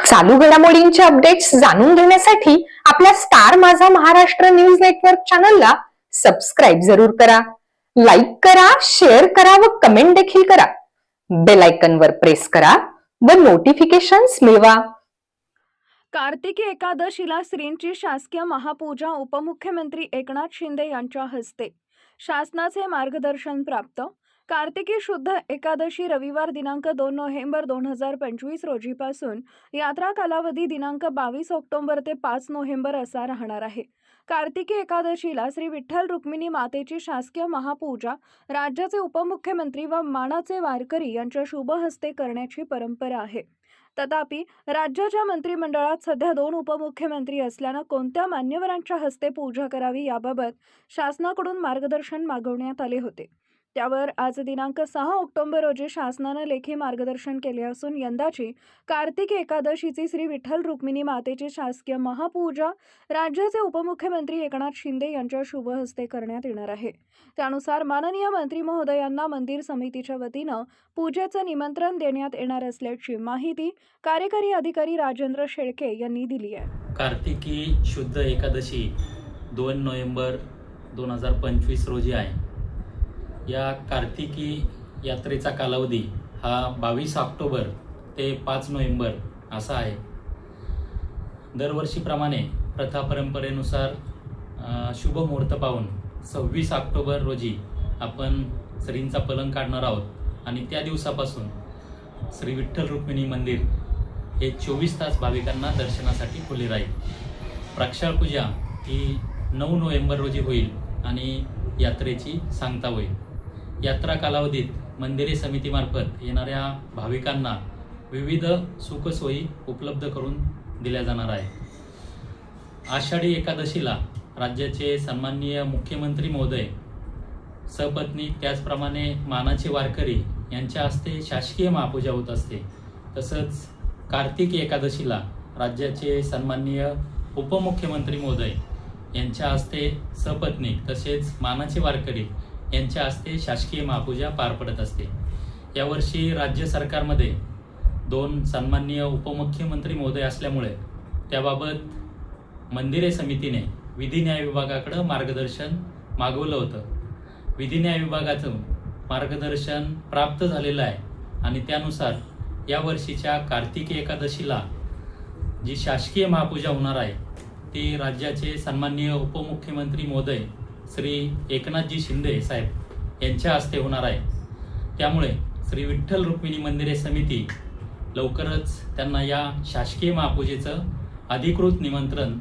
चालू घडामोडींचे अपडेट्स जाणून घेण्यासाठी आपल्या स्टार माझा महाराष्ट्र न्यूज नेटवर्क चॅनलला सबस्क्राईब जरूर करा, लाईक करा, शेअर करा व कमेंट देखील करा. बेल आयकॉनवर प्रेस करा व नोटिफिकेशन्स मिळवा. कार्तिकी एकादशीला श्रींची शासकीय महापूजा उपमुख्यमंत्री एकनाथ शिंदे यांच्या हस्ते. शासनाचे मार्गदर्शन प्राप्त. कार्तिकी शुद्ध एकादशी रविवार दिनांक 2 नोव्हेंबर 2025 रोजीपासून यात्रा कालावधी दिनांक 22 ऑक्टोबर ते 5 नोव्हेंबर असा राहणार आहे. कार्तिकी एकादशीला श्री विठ्ठल रुक्मिणी मातेची शासकीय महापूजा राज्याचे उपमुख्यमंत्री व मानाचे वारकरी यांच्या शुभ हस्ते करण्याची परंपरा आहे. तथापि राज्याच्या मंत्रिमंडळात सध्या 2 उपमुख्यमंत्री असल्याने कोणत्या मान्यवरांच्या हस्ते पूजा करावी याबाबत शासनाकडून मार्गदर्शन मागवण्यात आले होते. त्यावर आज दिनांक 6 ऑक्टोबर रोजी शासनाने लेखी मार्गदर्शन केले असून यंदाची कार्तिकी एकादशीची श्री विठ्ठल रुक्मिणी मातेची शासकीय महापूजा राज्याचे उपमुख्यमंत्री एकनाथ शिंदे यांच्या शुभ हस्ते करण्यात येणार आहे. त्यानुसार माननीय मंत्री महोदयांना मंदिर समितीच्या वतीनं पूजेचं निमंत्रण देण्यात येणार असल्याची माहिती कार्यकारी अधिकारी राजेंद्र शेळके यांनी दिली आहे. कार्तिकी शुद्ध एकादशी 2 नोव्हेंबर 2025 रोजी आहे. या कार्तिकी यात्रेचा कालावधी हा 22 ऑक्टोबर ते 5 नोव्हेंबर असा आहे. दरवर्षीप्रमाणे प्रथा परंपरेनुसार शुभ मुहूर्त पाहून 26 ऑक्टोबर रोजी आपण श्रींचा पलंग काढणार आहोत आणि त्या दिवसापासून श्री विठ्ठल रुक्मिणी मंदिर हे 24 तास भाविकांना दर्शनासाठी खुले राहील. प्रक्षाळ पूजा ही 9 नोव्हेंबर रोजी होईल आणि यात्रेची सांगता होईल. यात्रा कालावधीत मंदिरे समितीमार्फत येणाऱ्या भाविकांना विविध सुखसोयी उपलब्ध करून दिल्या जाणार आहे. आषाढी एकादशीला राज्याचे सन्माननीय मुख्यमंत्री महोदय सपत्नीक त्याचप्रमाणे मानाचे वारकरी यांच्या हस्ते शासकीय महापूजा होत असते. तसंच कार्तिकी एकादशीला राज्याचे सन्माननीय उपमुख्यमंत्री महोदय यांच्या हस्ते सपत्नीक तसेच मानाचे वारकरी यांच्या हस्ते शासकीय महापूजा पार पडत असते. यावर्षी राज्य सरकारमध्ये 2 सन्माननीय उपमुख्यमंत्री महोदय असल्यामुळे त्याबाबत मंदिरे समितीने विधी न्याय विभागाकडे मार्गदर्शन मागवलं होतं. विधी न्याय विभागाचं मार्गदर्शन प्राप्त झालेलं आहे आणि त्यानुसार यावर्षीच्या कार्तिकी एकादशीला जी शासकीय महापूजा होणार आहे ती राज्याचे सन्माननीय उपमुख्यमंत्री महोदय श्री एकनाथजी शिंदे साहेब यांच्या हस्ते होणार आहे. त्यामुळे श्री विठ्ठल रुक्मिणी मंदिरे समिती लवकरच त्यांना या शासकीय महापूजेचं अधिकृत निमंत्रण